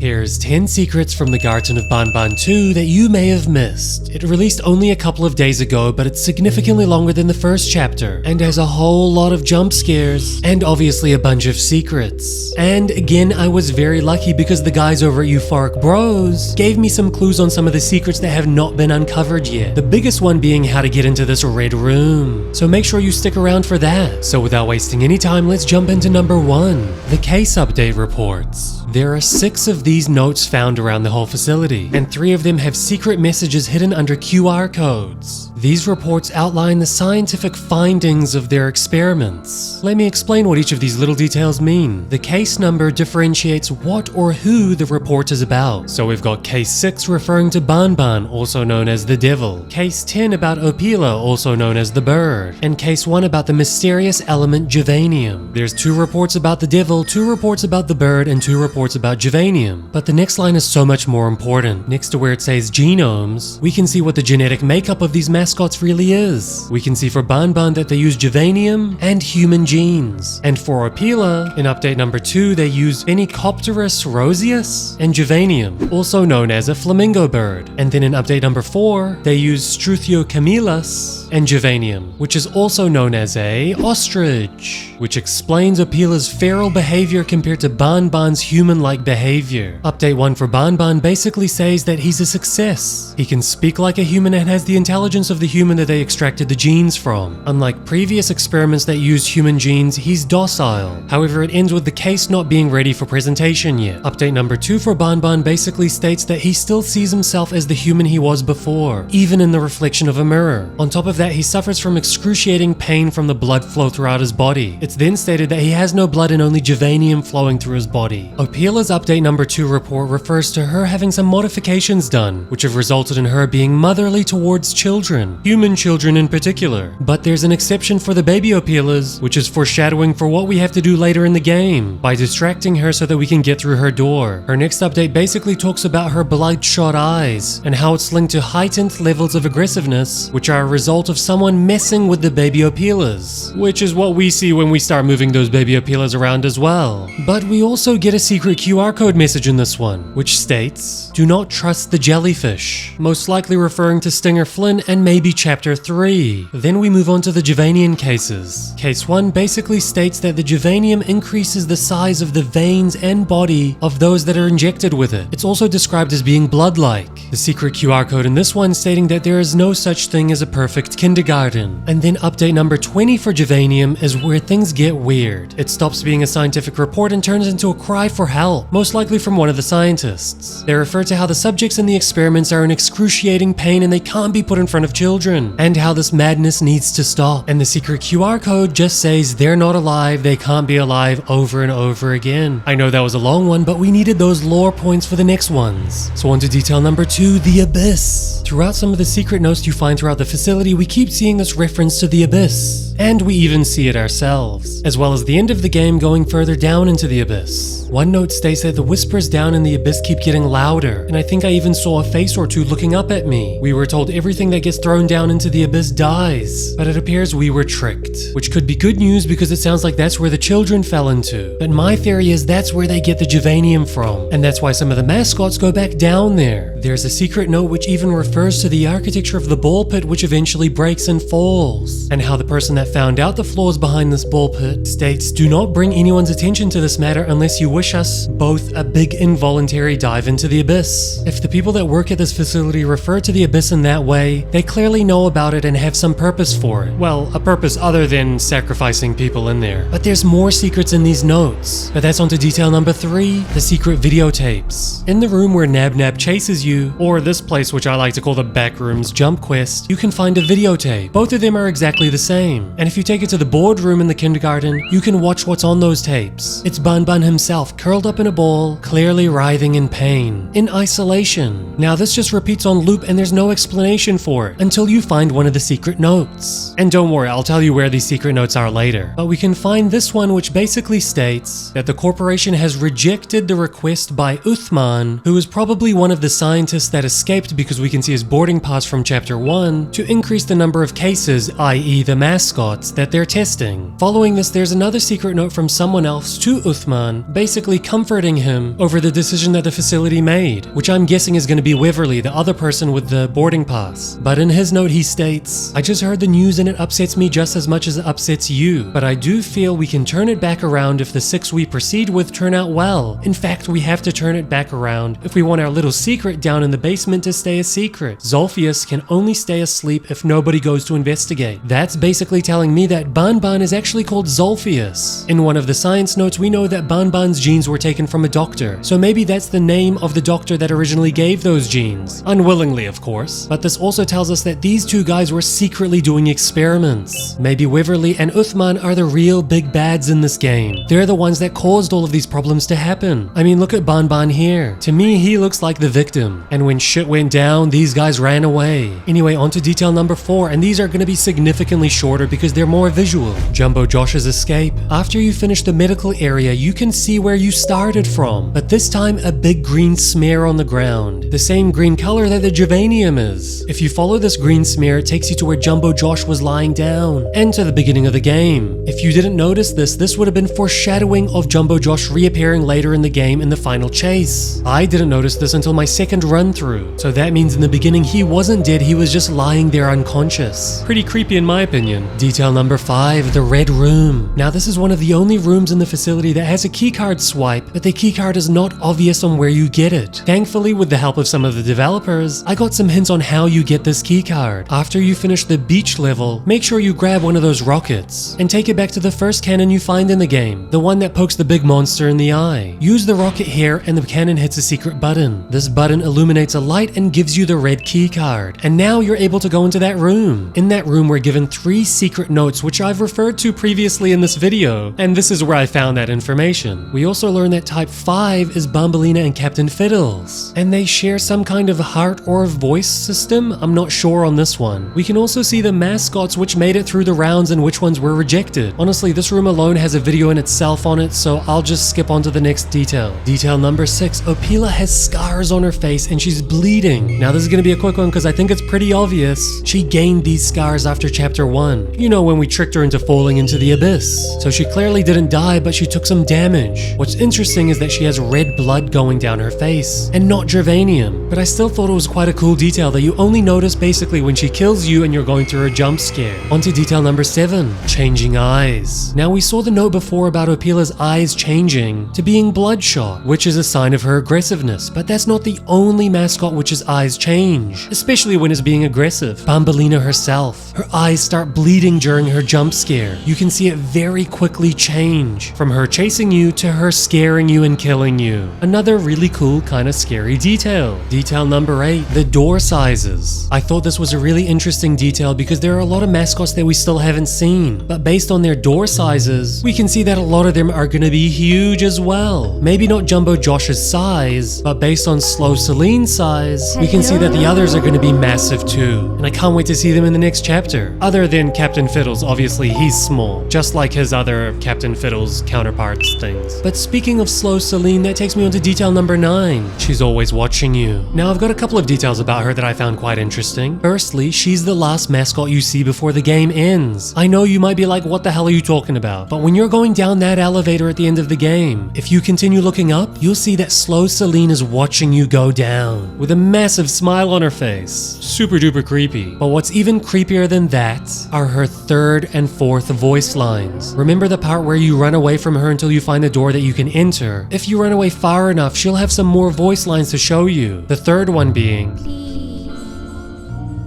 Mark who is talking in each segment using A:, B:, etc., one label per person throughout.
A: Here's 10 secrets from the Garten of Banban 2 that you may have missed. It released only a couple of days ago, but it's significantly longer than the first chapter, and has a whole lot of jump scares, and obviously a bunch of secrets. And again, I was very lucky because the guys over at Euphoric Bros gave me some clues on some of the secrets that have not been uncovered yet. The biggest one being how to get into this red room. So make sure you stick around for that. So without wasting any time, let's jump into number 1. The case update reports. There are 6 of these notes found around the whole facility, and 3 of them have secret messages hidden under QR codes. These reports outline the scientific findings of their experiments. Let me explain what each of these little details mean. The case number differentiates what or who the report is about. So we've got case 6 referring to Banban, also known as the devil, case 10 about Opila, also known as the bird, and case 1 about the mysterious element Juvanium. There's 2 reports about the devil, 2 reports about the bird, and 2 reports about Juvanium. But the next line is so much more important. Next to where it says genomes, we can see what the genetic makeup of these mascots really is. We can see for Banban that they use Juvanium and human genes. And for Opila, in update number 2, they use Phenicopterus roseus and Juvanium, also known as a flamingo bird. And then in update number 4, they use Struthiocamelus and Juvanium, which is also known as a ostrich, which explains Opila's feral behavior compared to Banban's human-like behavior. Update 1 for Banban basically says that he's a success. He can speak like a human and has the intelligence of the human that they extracted the genes from. Unlike previous experiments that used human genes, he's docile. However, it ends with the case not being ready for presentation yet. Update number 2 for Banban basically states that he still sees himself as the human he was before, even in the reflection of a mirror. On top of that, he suffers from excruciating pain from the blood flow throughout his body. It's then stated that he has no blood and only Juvanium flowing through his body. Opila's update number 2 report refers to her having some modifications done, which have resulted in her being motherly towards children, human children in particular. But there's an exception for the baby Opilas, which is foreshadowing for what we have to do later in the game, by distracting her so that we can get through her door. Her next update basically talks about her bloodshot eyes, and how it's linked to heightened levels of aggressiveness, which are a result of someone messing with the baby Opilas, which is what we see when we start moving those baby Opilas around as well. But we also get a secret QR code message in this one, which states, "Do not trust the jellyfish," most likely referring to Stinger Flynn and maybe chapter 3. Then we move on to the Juvanium cases. Case 1 basically states that the Juvanium increases the size of the veins and body of those that are injected with it. It's also described as being blood-like. The secret QR code in this one stating that there is no such thing as a perfect kindergarten. And then update number 20 for Juvanium is where things get weird. It stops being a scientific report and turns into a cry for help, most likely from one of the scientists. They refer to how the subjects in the experiments are in excruciating pain and they can't be put in front of children, and how this madness needs to stop. And the secret QR code just says they're not alive, they can't be alive over and over again. I know that was a long one, but we needed those lore points for the next ones. So on to detail number 2, the Abyss. Throughout some of the secret notes you find throughout the facility, we keep seeing this reference to the Abyss, and we even see it ourselves, as well as the end of the game going further down into the Abyss. One note states that the whispers down in the Abyss keep getting louder, and I think I even saw a face or 2 looking up at me. We were told everything that gets thrown down into the Abyss dies, but it appears we were tricked, which could be good news because it sounds like that's where the children fell into. But my theory is that's where they get the Juvanium from, and that's why some of the mascots go back down there. There's a secret note which even refers to the architecture of the ball pit, which eventually breaks and falls, and how the person that found out the flaws behind this ball pit states, "Do not bring anyone's attention to this matter unless you wish us both a big involuntary dive into the Abyss." If the people that work at this facility refer to the Abyss in that way, they clearly know about it and have some purpose for it. Well, a purpose other than sacrificing people in there. But there's more secrets in these notes. But that's on to detail number 3, the secret videotapes. In the room where Nab Nab chases you, or this place which I like to call the Backrooms Jump Quest, you can find a videotape. Both of them are exactly the same. And if you take it to the boardroom in the kindergarten, you can watch what's on those tapes. It's Banban himself, curled up in a ball, clearly writhing in pain, in isolation. Now this just repeats on loop and there's no explanation for it, until you find one of the secret notes. And don't worry, I'll tell you where these secret notes are later. But we can find this one, which basically states that the corporation has rejected the request by Uthman, who is probably one of the scientists that escaped because we can see his boarding pass from chapter 1, to increase the number of cases, i.e. the mascots, that they're testing. Following this, there's another secret note from someone else to Uthman, basically comforting him over the decision that the facility made, which I'm guessing is going to be Wiverly, the other person with the boarding pass. But in his note he states, "I just heard the news and it upsets me just as much as it upsets you, but I do feel we can turn it back around if the 6 we proceed with turn out well. In fact, we have to turn it back around if we want our little secret down in the basement to stay a secret. Zolphius can only stay asleep if nobody goes to investigate." That's basically telling me that Banban is actually called Zolphius. In one of the science notes, we know that Banban's genes were taken from a doctor, so maybe that's the name of the doctor that originally gave those genes. Unwillingly, of course. But this also tells us that these two guys were secretly doing experiments. Maybe Wiverly and Uthman are the real big bads in this game. They're the ones that caused all of these problems to happen. I mean, look at Banban here. To me, he looks like the victim. And when shit went down, these guys ran away. Anyway, on to detail number 4, and these are going to be significantly shorter because they're more visual. Jumbo Josh's escape. After you finish the medical area, you can see where you started from, but this time a big green smear on the ground. The same green color that the Javanium is. If you follow this green smear, it takes you to where Jumbo Josh was lying down, and to the beginning of the game. If you didn't notice this would have been foreshadowing of Jumbo Josh reappearing later in the game in the final chase. I didn't notice this until my second run through, so that means in the beginning he wasn't dead, he was just lying there unconscious. Pretty creepy in my opinion. Detail number 5, the red room. Now this is one of the only rooms in the facility that has a keycard swipe, but the keycard is not obvious on where you get it. Thankfully, with the help of some of the developers, I got some hints on how you get this keycard. After you finish the beach level, make sure you grab one of those rockets and take it back to the first cannon you find in the game, the one that pokes the big monster in the eye. Use the rocket here and the cannon hits a secret button. This button illuminates a light and gives you the red keycard, and now you're able to go into that room. In that room, we're given 3 secret notes, which I've referred to previously in this video, and this is where I found that information. We also learn that Type 5 is Bombolina and Captain Fiddles, and they share some kind of heart or voice system. I'm not sure on this one. We can also see the mascots which made it through the rounds and which ones were rejected. Honestly, this room alone has a video in itself on it, so I'll just skip on to the next detail. Detail number 6, Opila has scars on her face and she's bleeding. Now this is going to be a quick one because I think it's pretty obvious. She gained these scars after chapter 1. You know, when we tricked her into falling into the abyss. So she clearly didn't die, but she took some damage. What's interesting is that she has red blood going down her face, and not Gervanium. But I still thought it was quite a cool detail that you only notice basically when she kills you and you're going through a jump scare. On to detail number 7, changing eyes. Now we saw the note before about Opila's eyes changing to being bloodshot, which is a sign of her aggressiveness, but that's not the only mascot which's eyes change, especially when it's being aggressive. Bombolina herself, her eyes start bleeding during her jump scare. You can see it very quickly change, from her chasing you to her scaring you and killing you. Another really cool kind of scary detail. Detail number 8, the door sizes. I thought this was a really interesting detail because there are a lot of mascots that we still haven't seen, but based on their door sizes, we can see that a lot of them are going to be huge as well. Maybe not Jumbo Josh's size, but based on Slow Celine's size, we can see that the others are going to be massive too, and I can't wait to see them in the next chapter. Other than Captain Fiddles, obviously he's small, just like his other Captain Fiddles counterparts things. But speaking of Slow Celine, that takes me on to detail number 9. She's always watching you. Now I've got a couple of details about her that I found quite interesting. Firstly, she's the last mascot you see before the game ends. I know you might be like, what the hell are you talking about? But when you're going down that elevator at the end of the game, if you continue looking up, you'll see that Slow Celine is watching you go down with a massive smile on her face. Super duper creepy. But what's even creepier than that are her 3rd and 4th voice lines. Remember the part where you run away from her until you find a door that you can enter? If you run away far enough, she'll have some more voice lines to show you. The 3rd one being,
B: "Please,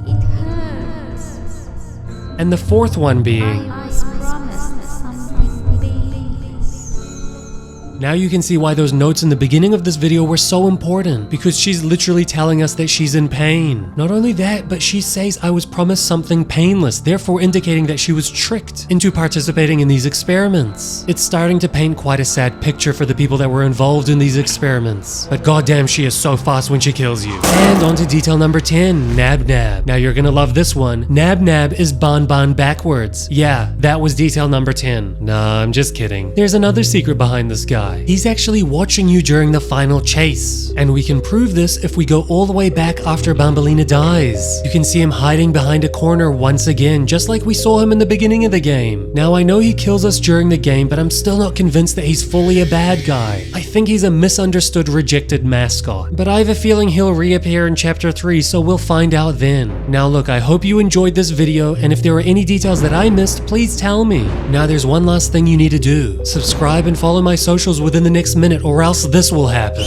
B: it hurts."
A: And the 4th one being,
B: I was promised something big.
A: Now you can see why those notes in the beginning of this video were so important, because she's literally telling us that she's in pain. Not only that, but she says I was promised something painless, therefore indicating that she was tricked into participating in these experiments. It's starting to paint quite a sad picture for the people that were involved in these experiments. But goddamn, she is so fast when she kills you. And on to detail number 10, Nab Nab. Now you're gonna love this one. Nab Nab is Banban backwards. Yeah, that was detail number 10. Nah, I'm just kidding. There's another secret behind this guy. He's actually watching you during the final chase. And we can prove this if we go all the way back after Bambalina dies. You can see him hiding behind a corner once again, just like we saw him in the beginning of the game. Now I know he kills us during the game, but I'm still not convinced that he's fully a bad guy. I think he's a misunderstood, rejected mascot. But I have a feeling he'll reappear in chapter 3, so we'll find out then. Now look, I hope you enjoyed this video, and if there are any details that I missed, please tell me. Now there's one last thing you need to do. Subscribe and follow my socials within the next minute, or else this will happen.